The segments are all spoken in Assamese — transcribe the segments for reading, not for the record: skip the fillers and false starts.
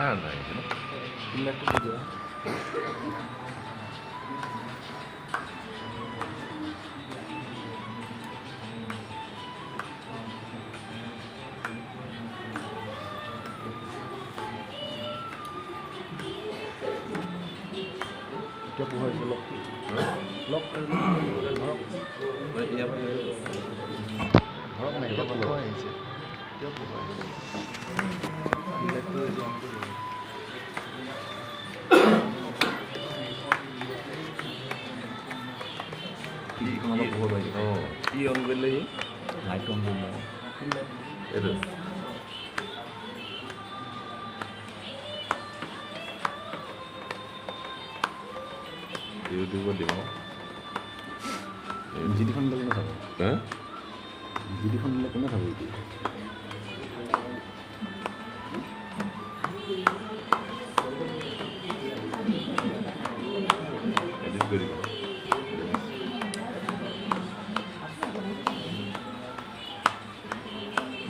আন্ধা আহিছে ন ইলেক্ট্ৰিক দিয়া এতিয়া পোহাইছে লগ লগ ধৰক ধৰক নাই এতিয়া পোহাই আহিছে এতিয়া পোহাই ইলেক্ট্ৰিক অন কৰি অলপ বহুত হয় অঁ কি অন কৰিলে সি লাইট অন কৰি এইটো ইউটিউবত দিব জিডিখন দিলে কোনে চাব হা জিডিখন দিলে কোনে চাব এতিয়া এডিট কৰি দিব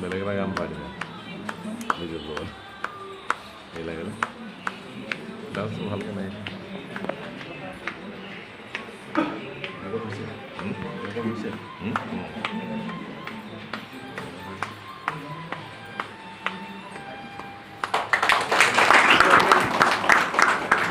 বেলেগ এটা কাম পাই দিব নিজৰ লগত এই লাগে ন ডান্সটো ভালকৈ নাই ৰেকৰ্ড হৈছে ৰেকৰ্ড হৈছে